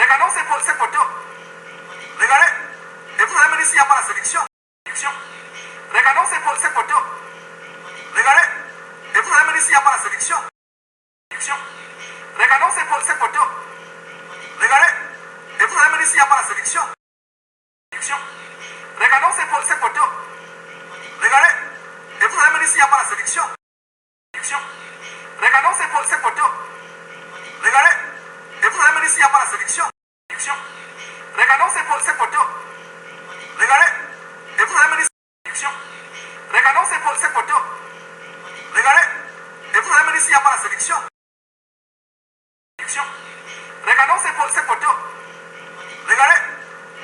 Regardons ces photos. Regardez. Et vous allez me dire s'il n'y a pas la séduction. Regardons ces photos. Regardez. Et vous allez me dire s'il n'y a pas la séduction. Regardons ces photos. Regardez. Et vous allez me dire s'il n'y a pas la séduction. Regardons ces photos. Regardez. Et vous allez me dire s'il n'y a pas la séduction. Regardons ces photos. Regardez. Et vous allez me dire s'il n'y a pas la séduction. Regardons ces photos. Regardez. Et vous allez me dire séduction. Regardons ces photos. Regardez. Et vous allez me dire s'il n'y a pas la séduction. Regardons ces photos. Regardez.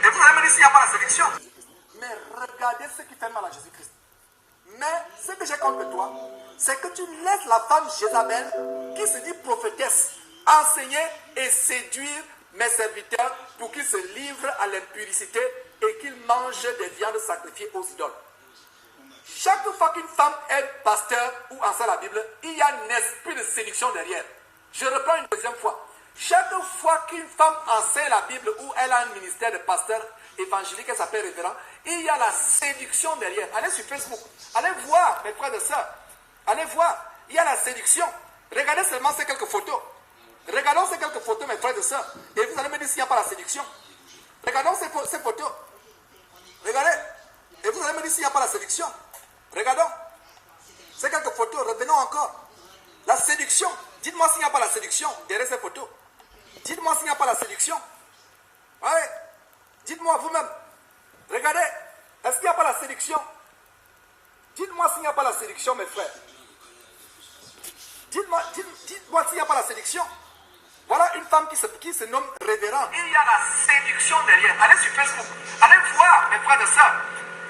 Et vous allez me dire s'il n'y a pas la séduction. Mais regardez ce qui fait mal à Jésus-Christ. Mais ce que j'ai contre toi, c'est que tu laisses la femme Jézabel, qui se dit prophétesse, enseigner et séduire mes serviteurs pour qu'ils se livrent à l'impudicité et qu'ils mangent des viandes sacrifiées aux idoles. Chaque fois qu'une femme est pasteur ou enseigne la Bible, il y a un esprit de séduction derrière. Je reprends une deuxième fois. Chaque fois qu'une femme enseigne la Bible ou elle a un ministère de pasteur évangélique, elle s'appelle révérend, il y a la séduction derrière. Allez sur Facebook, allez voir mes frères et sœurs, allez voir, il y a la séduction. Regardez seulement ces quelques photos. Regardons ces quelques photos, mes frères et sœurs, et vous allez me dire s'il n'y a pas la séduction. Regardons ces photos. Regardez, et vous allez me dire s'il n'y a pas la séduction. Regardons ces quelques photos, revenons encore. La séduction, dites-moi s'il n'y a pas la séduction derrière ces photos. Dites-moi s'il n'y a pas la séduction. Ouais. Dites-moi vous-même. Regardez, est-ce qu'il n'y a pas la séduction? Dites-moi s'il n'y a pas la séduction, mes frères. Dites-moi s'il n'y a pas la séduction. Voilà une femme qui se nomme révérend. Il y a la séduction derrière. Allez sur Facebook. Allez voir, mes frères et sœurs.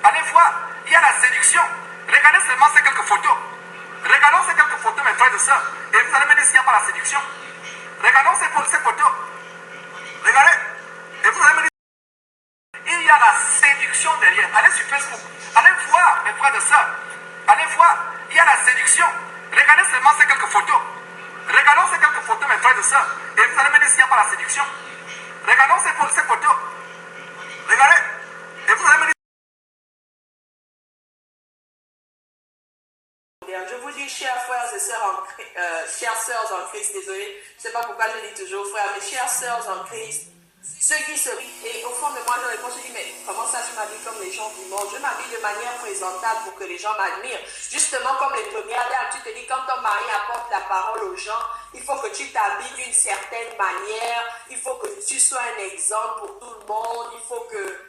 Allez voir. Il y a la séduction. Regardez seulement ces quelques photos. Regardons ces quelques photos, mes frères et sœurs. Et vous allez me dire s'il n'y a pas la séduction. Regardons ces photos. Regardez. Et vous allez me dire. Il y a la séduction derrière. Allez sur Facebook. Allez voir, mes frères et sœurs. Allez voir. Il y a la séduction. Regardez seulement ces quelques photos. Regardons ces quelques photos, mes frères et sœurs. Et vous allez me dire s'il n'y a pas la séduction. Regardons ces photos. Regardez. Et vous allez me dire. Je vous dis, chers frères et sœurs chères sœurs en Christ, désolé, je ne sais pas pourquoi je dis toujours frères, mais chères sœurs en Christ, ceux qui se rient, et au fond de moi, je réponds, je dis, mais comment ça je m'habille comme les gens du monde? Je m'habille de manière présentable pour que les gens m'admirent. Justement, comme les premières dames, tu te dis, quand ton mari apporte la parole aux gens, il faut que tu t'habilles d'une certaine manière, il faut que tu sois un exemple pour tout le monde, il faut que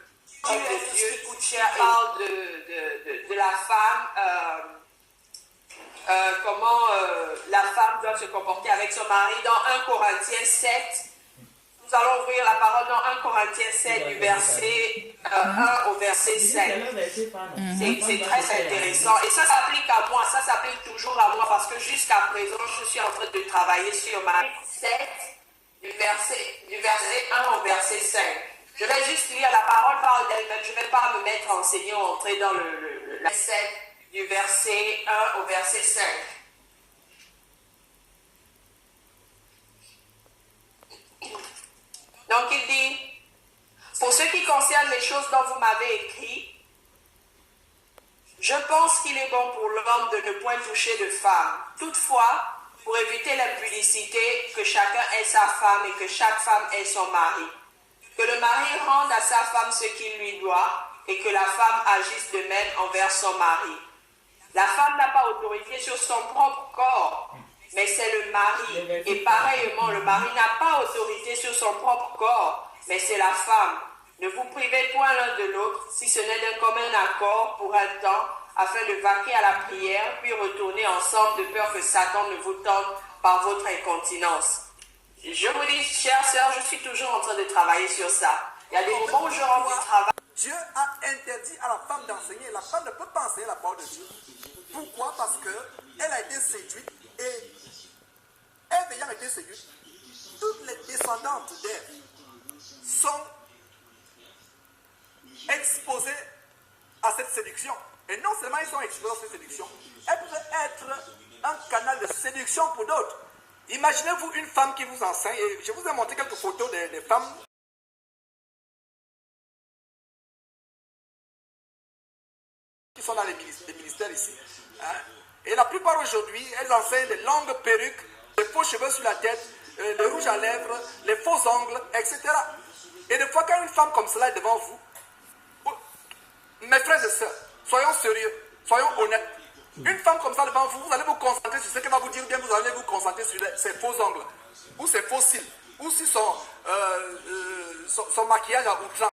Dieu qui coûte cher parle de la femme. Comment la femme doit se comporter avec son mari. Dans 1 Corinthiens 7, nous allons ouvrir la parole dans 1 Corinthiens 7 du verset 1 au verset 5. C'est très intéressant. Et ça s'applique à moi, ça s'applique toujours à moi parce que jusqu'à présent, je suis en train de travailler sur ma 7 du verset 1 au verset 5. Je vais juste lire la parole par elle-même, je ne vais pas me mettre à enseigner ou entrer dans la 7 du verset 1 au verset 5. Donc il dit, pour ce qui concerne les choses dont vous m'avez écrit, je pense qu'il est bon pour l'homme de ne point toucher de femme. Toutefois, pour éviter l'impudicité, que chacun ait sa femme et que chaque femme ait son mari. Que le mari rende à sa femme ce qu'il lui doit et que la femme agisse de même envers son mari. La femme n'a pas autorité sur son propre corps, mais c'est le mari. Et pareillement, le mari n'a pas autorité sur son propre corps, mais c'est la femme. Ne vous privez point l'un de l'autre, si ce n'est d'un commun accord pour un temps, afin de vaquer à la prière, puis retourner ensemble de peur que Satan ne vous tente par votre incontinence. Je vous dis, chères sœurs, je suis toujours en train de travailler sur ça. Il y a des moments où je rentre du travail. Dieu a interdit à la femme d'enseigner. La femme ne peut pas enseigner la parole de Dieu. Pourquoi? Parce qu'elle a été séduite et elle ayant été séduite, toutes les descendantes d'Ève sont exposées à cette séduction. Et non seulement ils sont exposés à cette séduction, elles peuvent être un canal de séduction pour d'autres. Imaginez-vous une femme qui vous enseigne, et je vous ai montré quelques photos des femmes sont dans les ministères ici. Hein. Et la plupart aujourd'hui, elles enseignent des longues perruques, des faux cheveux sur la tête, le rouge à lèvres, les faux ongles, etc. Et des fois, quand une femme comme cela est devant vous, mes frères et sœurs, soyons sérieux, soyons honnêtes. Une femme comme ça devant vous, vous allez vous concentrer sur ce qu'elle va vous dire, ou bien vous allez vous concentrer sur ses faux ongles, ou ses faux cils, ou sur son maquillage à outrance.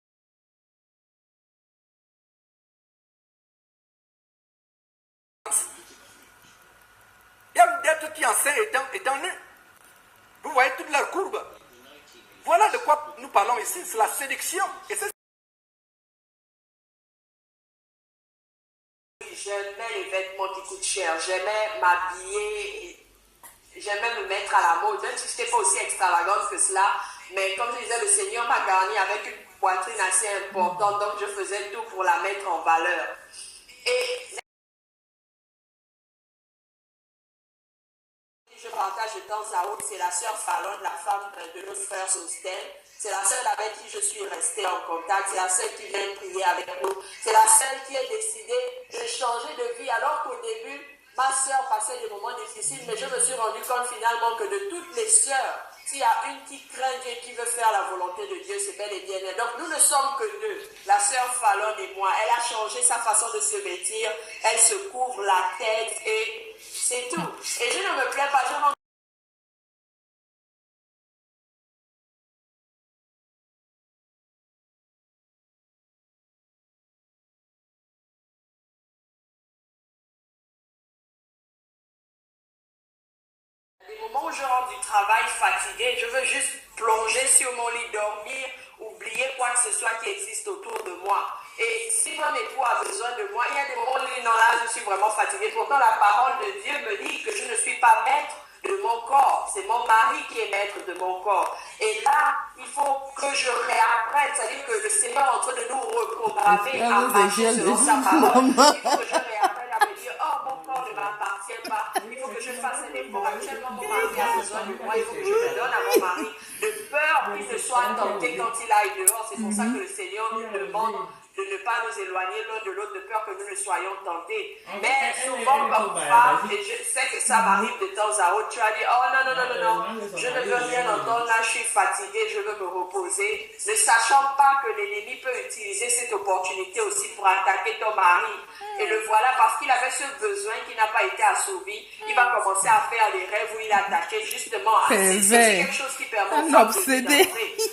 Il y a une dette qui enseigne étant nue. Vous voyez toute leur courbe. Voilà de quoi nous parlons ici, c'est la séduction. Et c'est j'aimais les vêtements qui coûtent cher, j'aimais m'habiller, j'aimais me mettre à la mode, même si je n'étais pas aussi extravagante que cela, mais comme je disais, le Seigneur m'a garni avec une poitrine assez importante, donc je faisais tout pour la mettre en valeur. Et je partage de temps à autre, c'est la sœur Fallon, la femme de notre frère Sostel. C'est la seule avec qui je suis restée en contact. C'est la seule qui vient prier avec nous. C'est la seule qui a décidé de changer de vie. Alors qu'au début, ma sœur passait des moments difficiles, mais je me suis rendu compte finalement que de toutes les sœurs, s'il y a une qui craint Dieu, qui veut faire la volonté de Dieu, c'est bel et bien elle. Donc nous ne sommes que deux, la sœur Fallon et moi. Elle a changé sa façon de se vêtir. Elle se couvre la tête et c'est tout. Et je ne me plains pas. Des moments où je rentre du travail fatiguée, je veux juste plonger sur mon lit, dormir, oublier quoi que ce soit qui existe autour de moi. Et si mon époux a besoin de moi, il y a des moments où non, là, je suis vraiment fatiguée. Pourtant, la parole de Dieu me dit que je ne suis pas maître de mon corps. C'est mon mari qui est maître de mon corps. Et là, il faut que je réapprenne. C'est-à-dire que le Seigneur est en train de nous reprogrammer à marcher selon sa parole. Il faut que je réapprenne à me dire, oh, mon corps ne m'appartient pas. Il faut que je fasse un effort. Actuellement, mon mari a besoin de moi. Il faut que je me donne à mon mari de peur qu'il ne soit tenté quand il aille dehors. C'est pour ça que le Seigneur nous demande de ne pas nous éloigner l'un de l'autre, de peur que nous ne soyons tentés. Mais souvent, comme femme, et je sais que ça m'arrive de temps à autre, tu as dit, oh non, non, non, non, non, je ne veux rien entendre, là, je suis fatiguée, je veux me reposer, ne sachant pas que l'ennemi peut utiliser cette opportunité aussi pour attaquer ton mari. Et le voilà, parce qu'il avait ce besoin qui n'a pas été assouvi, il va commencer à faire des rêves où il attaquait justement. C'est quelque chose qui permet aux femmes de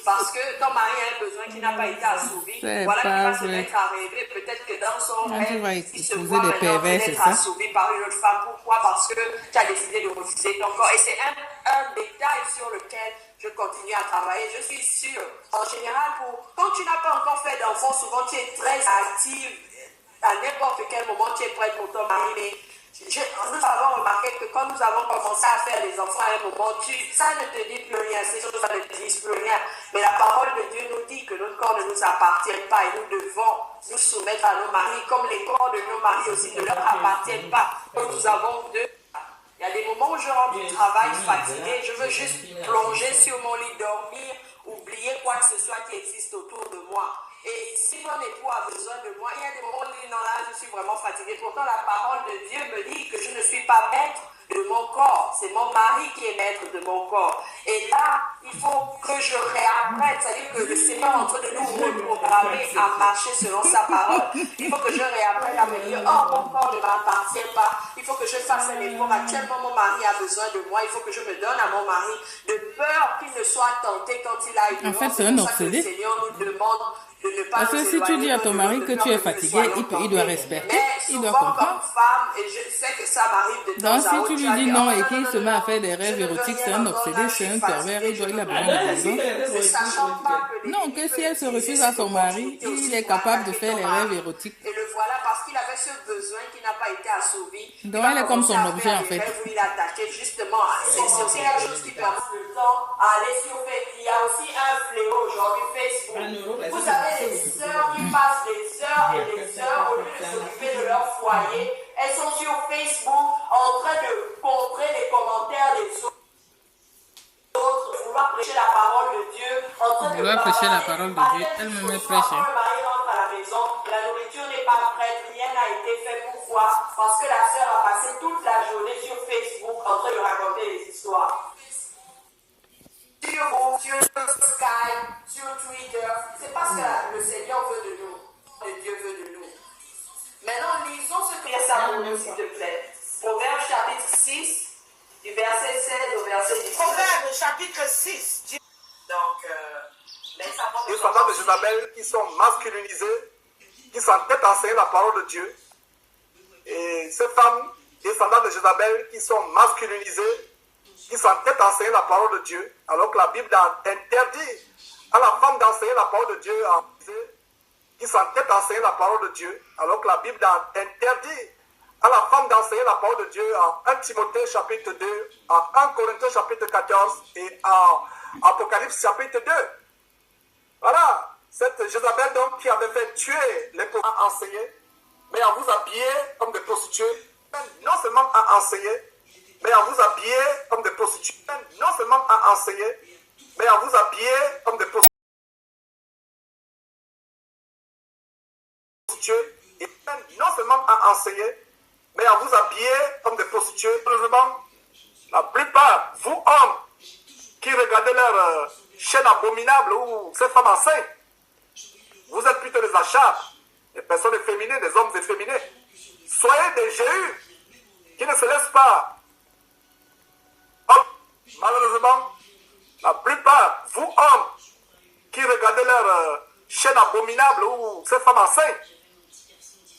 parce que ton mari a un besoin qui n'a pas été assouvi. Voilà qu'il va se mettre à rêver. Peut-être que dans son rêve, il se voit maintenant être assouvi par une autre femme. Pourquoi? Parce que tu as décidé de refuser ton corps. Et c'est un détail sur lequel je continue à travailler. Je suis sûre, en général, quand tu n'as pas encore fait d'enfant, souvent tu es très active. À n'importe quel moment, tu es prête pour ton mari. Mais nous avons remarqué que quand nous avons commencé à faire des enfants à un moment, ça ne te dit plus rien, ces choses ne te disent plus rien. Mais la parole de Dieu nous dit que notre corps ne nous appartient pas et nous devons nous soumettre à nos maris, comme les corps de nos maris aussi ne leur appartiennent pas. Donc nous avons deux. Il y a des moments où je rentre du travail fatiguée, je veux juste plonger sur mon lit, dormir, oublier quoi que ce soit qui existe autour de moi. Et si mon époux a besoin de moi, il y a des moments où il dit non, là, je suis vraiment fatiguée. Pourtant, la parole de Dieu me dit que je ne suis pas maître de mon corps. C'est mon mari qui est maître de mon corps. Et là, il faut que je réapprenne. C'est-à-dire que le Seigneur est en train de nous reprogrammer à marcher selon sa parole. Il faut que je réapprenne à me dire, oh, mon corps ne m'appartient pas. Il faut que je fasse un effort. Actuellement, mon mari a besoin de moi. Il faut que je me donne à mon mari de peur qu'il ne soit tenté quand il aille dehors. En fait, c'est un obsédé. Le Seigneur nous demande de ne pas parce que si tu dis à ton mari que tu es fatigué, il doit respecter, il doit comprendre. Femme, et je sais que ça m'arrive de temps donc si tu lui dis non et qu'il se met à faire des rêves érotiques, c'est un obsédé, c'est un pervers, il a besoin de raison. Non, que si elle se refuse à son mari, il est capable de faire les rêves érotiques. Et le voilà parce qu'il avait ce besoin qui n'a pas été assouvi. Donc elle est comme son objet en fait. Où il attaquait justement, c'est aussi quelque chose qui permet le temps à aller sur Facebook. Il y a aussi un fléau aujourd'hui, Facebook. Vous avez des sœurs qui passent des heures et des heures au lieu de s'occuper de leur foyer. Elles sont sur Facebook en train de contrer les commentaires des autres, vouloir prêcher la parole de Dieu, en train de vouloir prêcher la parole de Dieu, elle me met prêcher. Le mari rentre à la maison, la nourriture n'est pas prête, rien n'a été fait parce que la sœur a passé toute la journée sur Facebook en train de raconter des histoires. Sur Skype, sur Twitter, c'est parce que le Seigneur veut de nous, que Dieu veut de nous. Maintenant, lisons ce que ça pour nous, s'il te plaît. Proverbe chapitre 6, du verset 16 au verset 17. Proverbe chapitre 6. Donc, descendants de Jézabel qui sont masculinisés, qui s'entêtent à enseigner la parole de Dieu. Et ces femmes, descendants de Jézabel, qui sont masculinisées, qui s'entêtent à enseigner la parole de Dieu, alors que la Bible interdit à la femme d'enseigner la parole de Dieu, qui s'entêtent à enseigner la parole de Dieu, alors que la Bible interdit à la femme d'enseigner la parole de Dieu en 1 Timothée chapitre 2, en 1 Corinthiens chapitre 14 et en Apocalypse chapitre 2. Voilà, cette Jézabel donc qui avait fait tuer les prophètes à enseigner, mais à vous habiller comme des prostituées, non seulement à enseigner, mais à vous habiller comme des prostituées, non seulement à enseigner, mais à vous habiller comme des prostituées, et non seulement à enseigner, mais à vous habiller comme des prostituées. Heureusement, la plupart, vous hommes, qui regardez leur chaîne abominable ou ces femmes enceintes, vous êtes plutôt des achards, des personnes efféminées, des hommes efféminés. Soyez des Jéhus qui ne se laissent pas. Malheureusement, la plupart, vous hommes, qui regardez leur chaîne abominable ou ces femmes enceintes,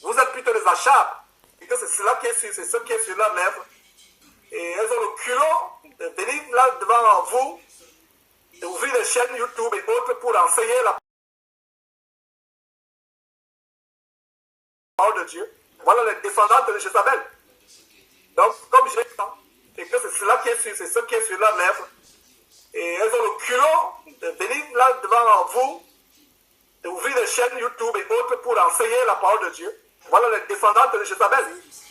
vous êtes plutôt des achards. Et que c'est cela qui est sur, c'est ce qui est sur leurs lèvres. Et elles ont le culot de venir là devant vous, d'ouvrir des chaînes YouTube et autres pour enseigner la parole de Dieu. Voilà les descendants de Jézabel. Donc, comme je l'ai dit, et que c'est cela qui est sur, c'est ce qui est sur leurs lèvres. Et elles ont le culot de venir là devant vous, d'ouvrir des chaînes YouTube et autres pour enseigner la parole de Dieu. Voilà les descendants de Jézabel.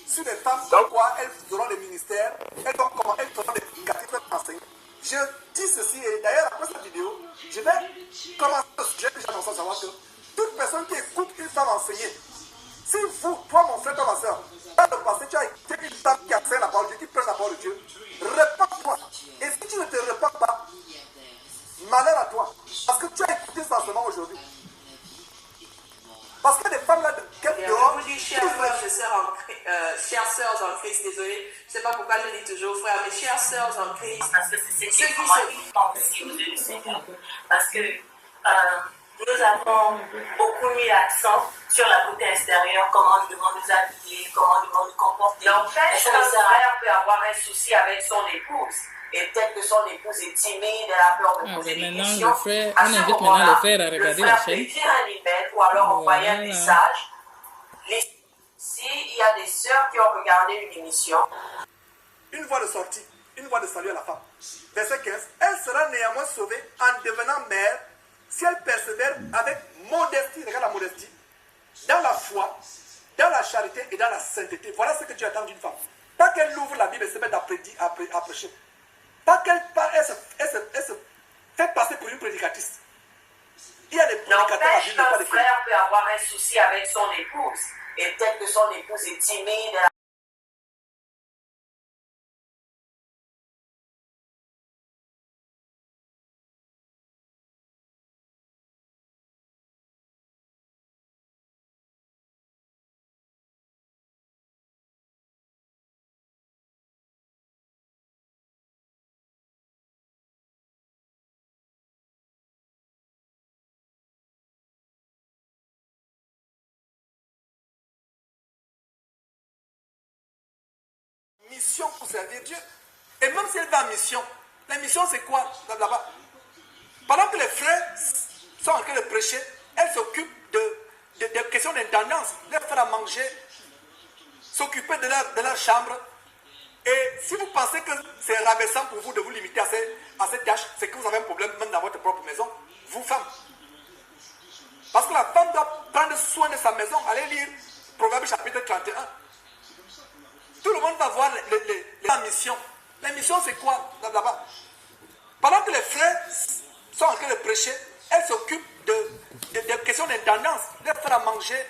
Sur les femmes, donc quoi, elles auront des ministères, elles auront des éducatifs pour enseigner. Je dis ceci, et d'ailleurs, après cette vidéo, je vais commencer le sujet que j'ai annoncé à savoir que toute personne qui écoute une femme enseigner, si vous, toi, mon frère, toi, ma soeur, dans le passé, tu as écouté une femme qui enseigne la parole de Dieu, qui prêche la parole de Dieu, répands-toi. Et si tu ne te répands pas, malheur à toi. Parce que tu as écouté ça seulement aujourd'hui. Parce que des femmes là, je vous dis, chers sœurs en Christ, désolé, je ne sais pas pourquoi je dis toujours frère, mais chers sœurs en Christ, parce que c'est ce qui se parce que nous avons beaucoup mis l'accent sur la beauté extérieure, comment nous devons nous habiller, comment nous devons nous comporter. N'empêche qu'un frère peut avoir un souci avec son épouse. Et peut-être que son épouse est timide, elle a peur de poser des questions. On invite maintenant le frère à regarder la chaîne. Le frère peut écrire un email ou alors envoyer un message. S'il y a des sœurs qui ont regardé une émission, une voie de sortie, une voie de salut à la femme. Verset 15. Elle sera néanmoins sauvée en devenant mère si elle persévère avec modestie, regarde la modestie, dans la foi, dans la charité et dans la sainteté. Voilà ce que tu attends d'une femme. Pas qu'elle ouvre la Bible et se mette à prêcher. Pas qu'elle se fait passer pour une prédicatrice. Il y a des prédicateurs à Bible, pas des frère peut avoir un souci avec son épouse. Et peut-être que son épouse est timide. mission pour servir Dieu. Et même si elle va en mission, la mission c'est quoi là-bas? Pendant que les frères sont en train de prêcher, elle s'occupe de questions d'intendance, leur faire à manger, s'occuper de leur chambre. Et si vous pensez que c'est rabaissant pour vous de vous limiter à cette tâche, c'est que vous avez un problème même dans votre propre maison, vous femmes. Parce que la femme doit prendre soin de sa maison. Allez lire Proverbe chapitre 31. Tout le monde va voir la mission. La mission c'est quoi là-bas? Pendant que les frères sont en train de prêcher, elle s'occupe de questions d'intendance, leur faire à manger,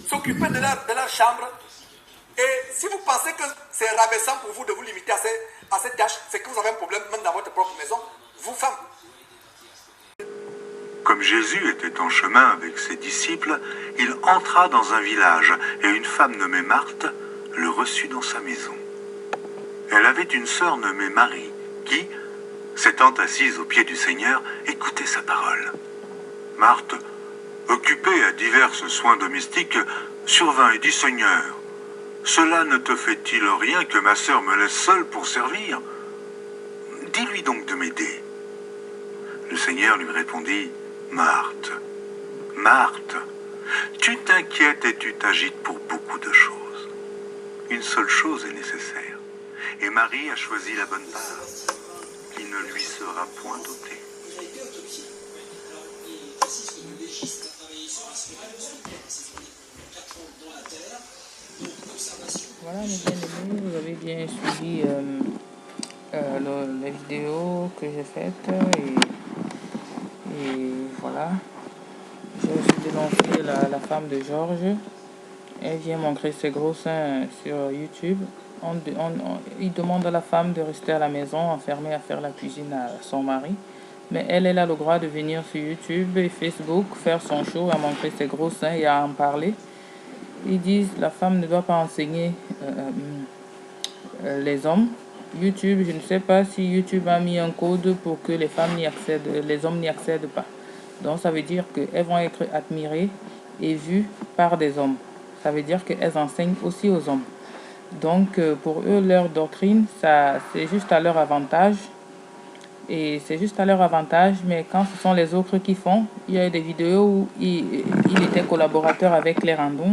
s'occuper de leur chambre. Et si vous pensez que c'est rabaissant pour vous de vous limiter à cette tâche, c'est que vous avez un problème même dans votre propre maison, vous femmes. Comme Jésus était en chemin avec ses disciples, il entra dans un village et une femme nommée Marthe le reçut dans sa maison. Elle avait une sœur nommée Marie qui, s'étant assise aux pieds du Seigneur, écoutait sa parole. Marthe, occupée à divers soins domestiques, survint et dit « Seigneur, cela ne te fait-il rien que ma sœur me laisse seule pour servir? Dis-lui donc de m'aider. » Le Seigneur lui répondit « Marthe, Marthe, tu t'inquiètes et tu t'agites pour beaucoup de choses. Une seule chose est nécessaire. Et Marie a choisi la bonne part, qui ne lui sera point ôtée. » Voilà mes bien-aimés, vous avez bien suivi les vidéos que j'ai faites et voilà. J'ai aussi dénoncé la femme de Georges. Elle vient montrer ses gros seins sur YouTube. Il demande à la femme de rester à la maison enfermée à faire la cuisine à son mari. Mais elle a le droit de venir sur YouTube et Facebook, faire son show, à montrer ses gros seins et à en parler. Ils disent que la femme ne doit pas enseigner les hommes. YouTube, je ne sais pas si YouTube a mis un code pour que les femmes n'y accèdent, les hommes n'y accèdent pas. Donc ça veut dire qu'elles vont être admirées et vues par des hommes. Ça veut dire qu'elles enseignent aussi aux hommes. Donc pour eux, leur doctrine, c'est juste à leur avantage. Et c'est juste à leur avantage, mais quand ce sont les autres qui font, il y a des vidéos où il était collaborateur avec les randoms.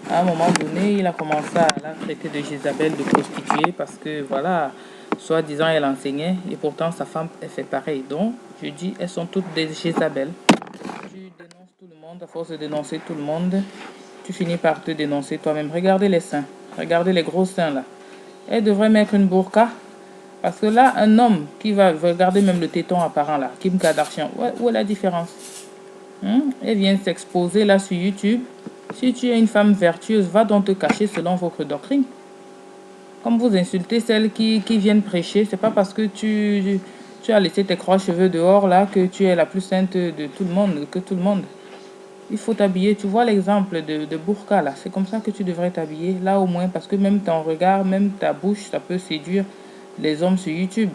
À un moment donné, il a commencé à la traiter de Jézabel, de prostituée, parce que voilà, soi-disant elle enseignait, et pourtant sa femme elle fait pareil. Donc, je dis, elles sont toutes des Jézabel. Tu dénonces tout le monde, à force de dénoncer tout le monde, tu finis par te dénoncer toi-même. Regardez les seins, regardez les gros seins là. Elle devrait mettre une burqa. Parce que là, un homme qui va regarder même le téton apparent là, Kim Kardashian, où est la différence? Elle vient s'exposer là sur YouTube. Si tu es une femme vertueuse, va donc te cacher selon votre doctrine. Comme vous insultez celles qui viennent prêcher, c'est pas parce que tu as laissé tes croix cheveux dehors là que tu es la plus sainte de tout le monde, que tout le monde. Il faut t'habiller. Tu vois l'exemple de burqa là, c'est comme ça que tu devrais t'habiller. Là au moins, parce que même ton regard, même ta bouche, ça peut séduire les hommes sur YouTube.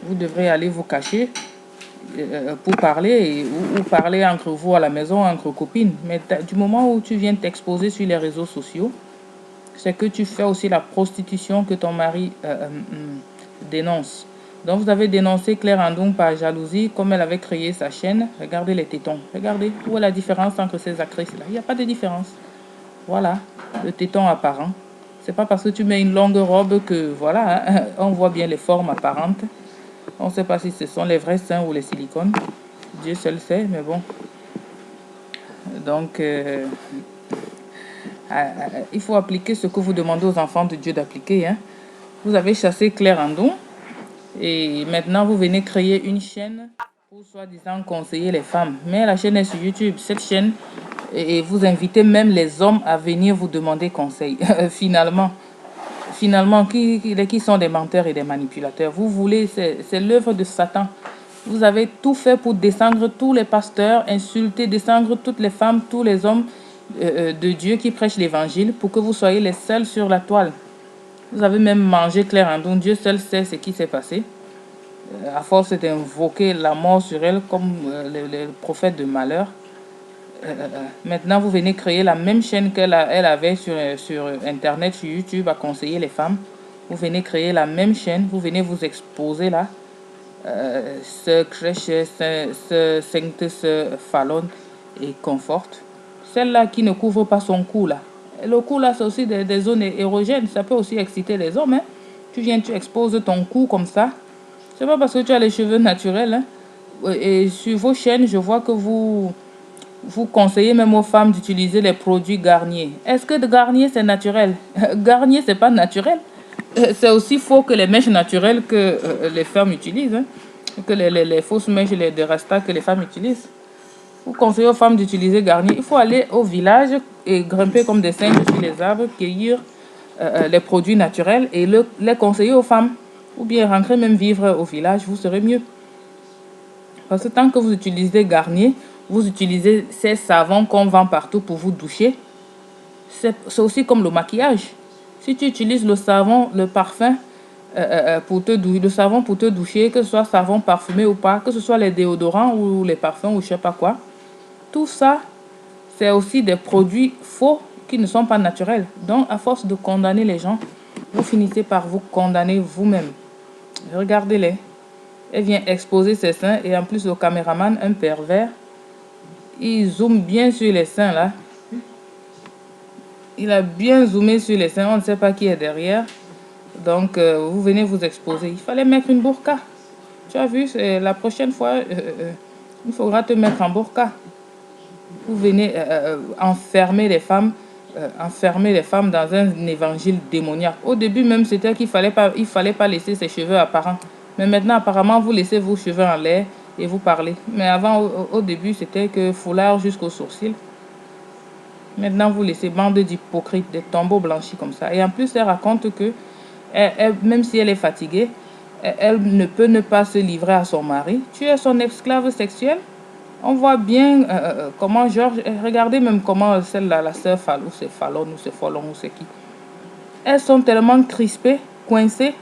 Vous devrez aller vous cacher pour parler ou parler entre vous à la maison, entre copines. Mais du moment où tu viens t'exposer sur les réseaux sociaux, c'est que tu fais aussi la prostitution que ton mari dénonce. Donc vous avez dénoncé Claire Andong par jalousie, comme elle avait créé sa chaîne. Regardez les tétons. Regardez où est la différence entre ces actrices-là. Il n'y a pas de différence. Voilà, le téton apparent. C'est pas parce que tu mets une longue robe que, voilà, hein, on voit bien les formes apparentes. On ne sait pas si ce sont les vrais seins ou les silicones. Dieu seul sait, mais bon. Donc, il faut appliquer ce que vous demandez aux enfants de Dieu d'appliquer. Hein. Vous avez chassé Claire Andong et maintenant vous venez créer une chaîne pour soi-disant conseiller les femmes. Mais la chaîne est sur YouTube. Cette chaîne, et vous invitez même les hommes à venir vous demander conseil. Finalement, qui sont des menteurs et des manipulateurs? Vous voulez, c'est l'œuvre de Satan. Vous avez tout fait pour descendre tous les pasteurs, insulter, descendre toutes les femmes, tous les hommes de Dieu qui prêchent l'évangile pour que vous soyez les seuls sur la toile. Vous avez même mangé Claire Andong. Dieu seul sait ce qui s'est passé. À force d'invoquer la mort sur elle comme les prophètes de malheur. Maintenant, vous venez créer la même chaîne qu'elle avait sur Internet, sur YouTube, à conseiller les femmes. Vous venez créer la même chaîne, vous venez vous exposer là. Ce crèche, ce sancte, ce fallon et conforte. Celle-là qui ne couvre pas son cou là. Le cou là, c'est aussi des zones érogènes. Ça peut aussi exciter les hommes. Hein. Tu viens, tu exposes ton cou comme ça. C'est pas parce que tu as les cheveux naturels. Hein. Et sur vos chaînes, je vois que vous conseillez même aux femmes d'utiliser les produits Garnier. Est-ce que Garnier, c'est naturel? Garnier, c'est pas naturel. C'est aussi faux que les mèches naturelles que les femmes utilisent. Hein. Que les fausses mèches de Rasta que les femmes utilisent. Vous conseillez aux femmes d'utiliser Garnier. Il faut aller au village et grimper comme des singes sur les arbres, cueillir les produits naturels et les conseiller aux femmes. Ou bien rentrer même vivre au village, vous serez mieux. Parce que tant que vous utilisez Garnier, vous utilisez ces savons qu'on vend partout pour vous doucher. C'est aussi comme le maquillage. Si tu utilises le savon, le parfum, le savon pour te doucher, que ce soit savon parfumé ou pas, que ce soit les déodorants ou les parfums ou je sais pas quoi, tout ça, c'est aussi des produits faux qui ne sont pas naturels. Donc, à force de condamner les gens, vous finissez par vous condamner vous-même. Regardez-les. Elle vient exposer ses seins et en plus le caméraman, un pervers, il zoome bien sur les seins là. Il a bien zoomé sur les seins, on ne sait pas qui est derrière. Donc, vous venez vous exposer. Il fallait mettre une burqa. Tu as vu, la prochaine fois, il faudra te mettre en burqa. Vous venez enfermer les femmes dans un évangile démoniaque. Au début même, c'était qu'il fallait pas laisser ses cheveux apparents. Mais maintenant, apparemment, vous laissez vos cheveux en l'air et vous parlez. Mais avant, au début, c'était que foulard jusqu'aux sourcils. Maintenant, vous laissez bande d'hypocrites, des tombeaux blanchis comme ça. Et en plus, elle raconte que, même si elle est fatiguée, elle ne peut ne pas se livrer à son mari. Tu es son esclave sexuel. On voit bien comment Georges... Regardez même comment celle-là, la sœur Fallon, ou c'est Fallon, ou c'est Fallon, ou c'est qui. Elles sont tellement crispées, coincées.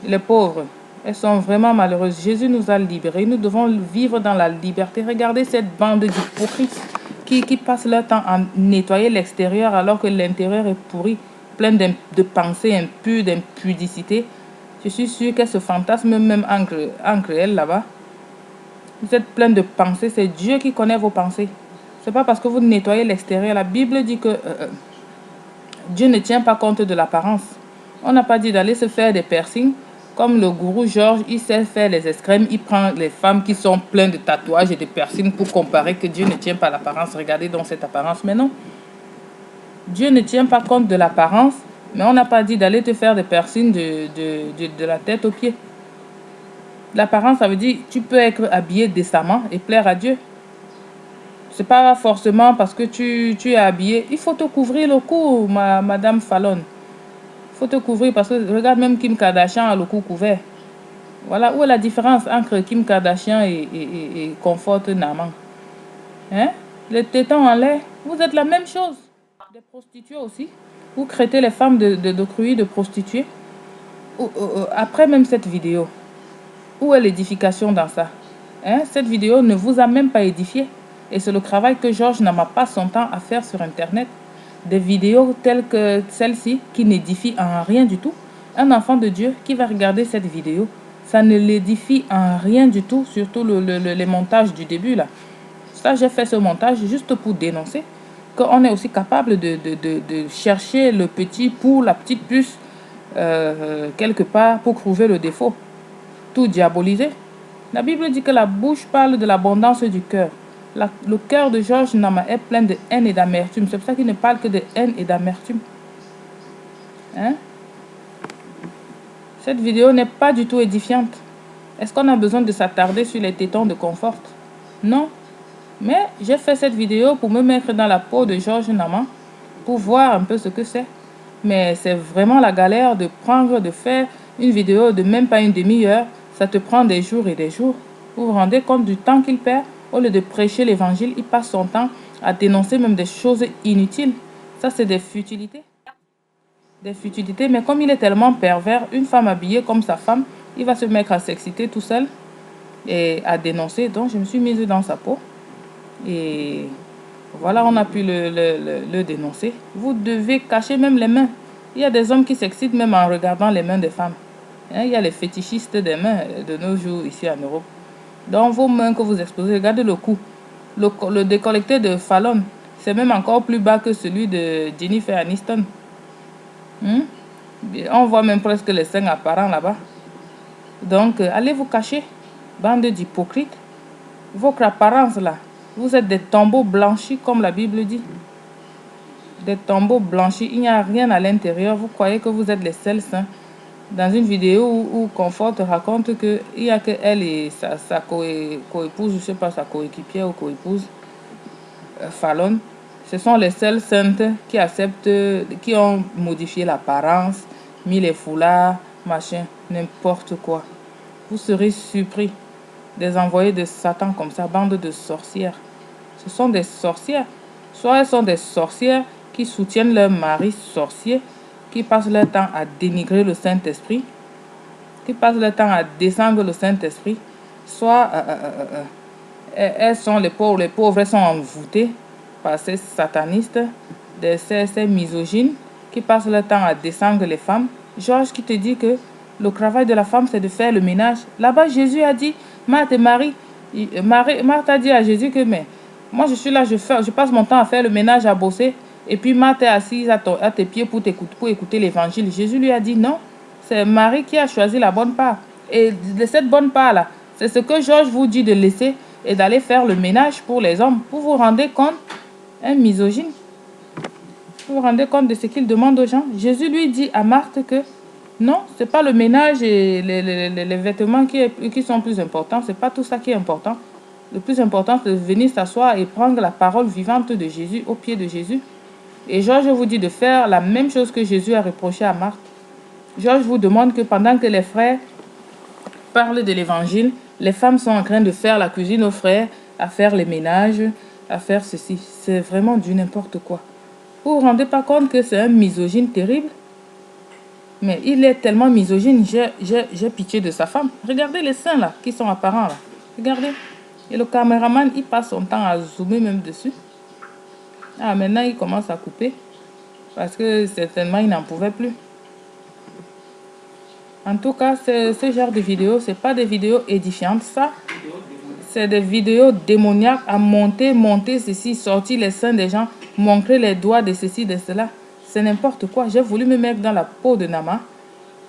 Les pauvres, elles sont vraiment malheureuses. Jésus nous a libérés. Nous devons vivre dans la liberté. Regardez cette bande d'hypocrites qui passent leur temps à nettoyer l'extérieur alors que l'intérieur est pourri, plein de pensées impures, d'impudicité. Je suis sûre qu'elles se fantasment même entre elles là-bas. Vous êtes plein de pensées. C'est Dieu qui connaît vos pensées. C'est pas parce que vous nettoyez l'extérieur. La Bible dit que Dieu ne tient pas compte de l'apparence. On n'a pas dit d'aller se faire des piercings. Comme le gourou Georges, il sait faire les escrèmes. Il prend les femmes qui sont pleines de tatouages et de piercings pour comparer que Dieu ne tient pas l'apparence. Regardez donc cette apparence. Mais non. Dieu ne tient pas compte de l'apparence. Mais on n'a pas dit d'aller te faire des piercings de la tête aux pieds. L'apparence, ça veut dire tu peux être habillé décemment et plaire à Dieu. C'est pas forcément parce que tu es habillé. Il faut te couvrir le cou, Madame Fallon. Il faut te couvrir parce que regarde, même Kim Kardashian a le cou couvert. Voilà où est la différence entre Kim Kardashian et Comfort Naman. Hein? Les tétons en l'air, vous êtes la même chose. Des prostituées aussi. Vous traitez les femmes de crues, de prostituées. Après même cette vidéo, où est l'édification dans ça? Hein? Cette vidéo ne vous a même pas édifié. Et c'est le travail que Georges n'a pas son temps à faire sur Internet. Des vidéos telles que celle-ci qui n'édifient en rien du tout. Un enfant de Dieu qui va regarder cette vidéo, ça ne l'édifie en rien du tout, surtout les montages du début là. Ça, j'ai fait ce montage juste pour dénoncer qu'on est aussi capable de chercher le petit pour la petite puce quelque part pour trouver le défaut. Tout diaboliser. La Bible dit que la bouche parle de l'abondance du cœur. Le cœur de Georges Nama est plein de haine et d'amertume. C'est pour ça qu'il ne parle que de haine et d'amertume. Hein? Cette vidéo n'est pas du tout édifiante. Est-ce qu'on a besoin de s'attarder sur les tétons de Comfort? Non. Mais j'ai fait cette vidéo pour me mettre dans la peau de Georges Nama, pour voir un peu ce que c'est. Mais c'est vraiment la galère de faire une vidéo de même pas une demi-heure. Ça te prend des jours et des jours. Vous vous rendez compte du temps qu'il perd? Au lieu de prêcher l'évangile, il passe son temps à dénoncer même des choses inutiles. Ça, c'est des futilités. Des futilités, mais comme il est tellement pervers, une femme habillée comme sa femme, il va se mettre à s'exciter tout seul et à dénoncer. Donc, je me suis mise dans sa peau. Et voilà, on a pu le dénoncer. Vous devez cacher même les mains. Il y a des hommes qui s'excitent même en regardant les mains des femmes. Hein, il y a les fétichistes des mains de nos jours ici en Europe. Dans vos mains que vous exposez, regardez le cou. Le décolleté de Fallon, c'est même encore plus bas que celui de Jennifer Aniston. On voit même presque les seins apparents là-bas. Donc, allez vous cacher, bande d'hypocrites. Votre apparence là, vous êtes des tombeaux blanchis comme la Bible dit. Des tombeaux blanchis, il n'y a rien à l'intérieur. Vous croyez que vous êtes les seuls saints. Dans une vidéo où Comfort raconte qu'il n'y a que elle et sa coépouse, je ne sais pas, sa coéquipière ou coépouse, Fallon, Ce sont les seules saintes qui acceptent, qui ont modifié l'apparence, mis les foulards, machin, n'importe quoi. Vous serez surpris des envoyés de Satan comme ça, bande de sorcières. Ce sont des sorcières. Soit elles sont des sorcières qui soutiennent leur mari sorcier, qui passent leur temps à dénigrer le Saint-Esprit, qui passent leur temps à descendre le Saint-Esprit. Soit elles sont les pauvres, elles sont envoûtées par ces satanistes, ces misogynes qui passent leur temps à descendre les femmes. Georges qui te dit que le travail de la femme, c'est de faire le ménage. Là-bas, Jésus a dit, Marthe et Marie, Marthe a dit à Jésus que, mais moi je suis là, je passe mon temps à faire le ménage, à bosser, et puis Marthe est assise à tes pieds pour écouter l'évangile. Jésus lui a dit, non, c'est Marie qui a choisi la bonne part. Et de cette bonne part-là, c'est ce que Georges vous dit de laisser et d'aller faire le ménage pour les hommes. Vous vous rendez compte? Un misogyne. Vous vous rendez compte de ce qu'il demande aux gens? Jésus lui dit à Marthe que non, c'est pas le ménage et les vêtements qui sont plus importants. C'est pas tout ça qui est important. Le plus important, c'est de venir s'asseoir et prendre la parole vivante de Jésus au pied de Jésus. Et Georges vous dit de faire la même chose que Jésus a reproché à Marthe. Georges vous demande que pendant que les frères parlent de l'évangile, les femmes sont en train de faire la cuisine aux frères, à faire les ménages, à faire ceci. C'est vraiment du n'importe quoi. Vous vous rendez pas compte que c'est un misogyne terrible? Mais il est tellement misogyne, j'ai pitié de sa femme. Regardez les seins là, qui sont apparents là. Regardez. Et le caméraman, il passe son temps à zoomer même dessus. Ah, maintenant il commence à couper. Parce que certainement il n'en pouvait plus. En tout cas, ce genre de vidéos, c'est pas des vidéos édifiantes, ça. C'est des vidéos démoniaques à monter ceci, sortir les seins des gens, montrer les doigts de ceci, de cela. C'est n'importe quoi. J'ai voulu me mettre dans la peau de Nama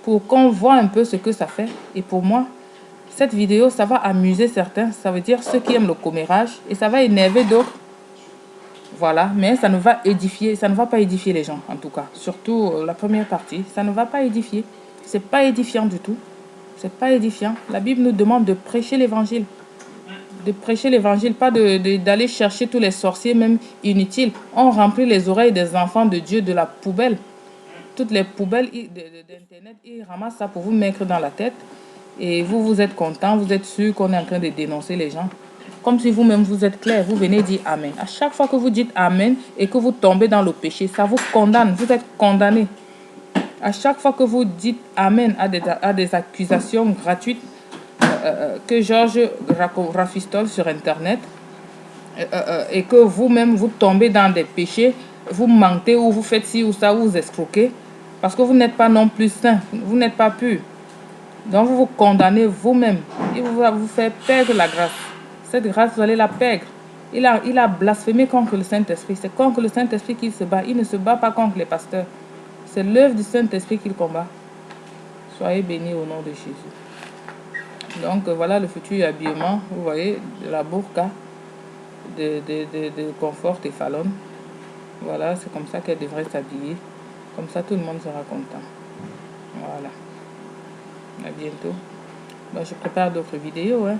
pour qu'on voit un peu ce que ça fait. Et pour moi, cette vidéo, ça va amuser certains. Ça veut dire ceux qui aiment le commérage. Et ça va énerver d'autres. Voilà. Mais ça ne va édifier. Ça ne va pas édifier les gens, en tout cas. Surtout la première partie. Ça ne va pas édifier. C'est pas édifiant du tout. C'est pas édifiant. La Bible nous demande de prêcher l'évangile. De prêcher l'évangile, pas d'aller chercher tous les sorciers, même inutiles. On remplit les oreilles des enfants de Dieu de la poubelle. Toutes les poubelles d'Internet, ils ramassent ça pour vous mettre dans la tête. Et vous êtes content, vous êtes sûr qu'on est en train de dénoncer les gens. Comme si vous-même vous êtes clair, vous venez dire Amen. À chaque fois que vous dites Amen et que vous tombez dans le péché, ça vous condamne, vous êtes condamné. À chaque fois que vous dites Amen à des accusations gratuites, que Georges rafistole sur Internet, et que vous-même vous tombez dans des péchés, vous mentez ou vous faites ci ou ça, vous escroquez, parce que vous n'êtes pas non plus saint, vous n'êtes pas pur. Donc vous vous condamnez vous-même. Il va vous faire perdre la grâce. Cette grâce, vous allez la perdre. Il a blasphémé contre le Saint-Esprit. C'est contre le Saint-Esprit qu'il se bat. Il ne se bat pas contre les pasteurs. C'est l'œuvre du Saint-Esprit qu'il combat. Soyez bénis au nom de Jésus. Donc voilà le futur habillement, vous voyez, de la burqa, de Comfort et Fallon. Voilà, c'est comme ça qu'elle devrait s'habiller. Comme ça, tout le monde sera content. Voilà. À bientôt. Bon, je prépare d'autres vidéos, hein.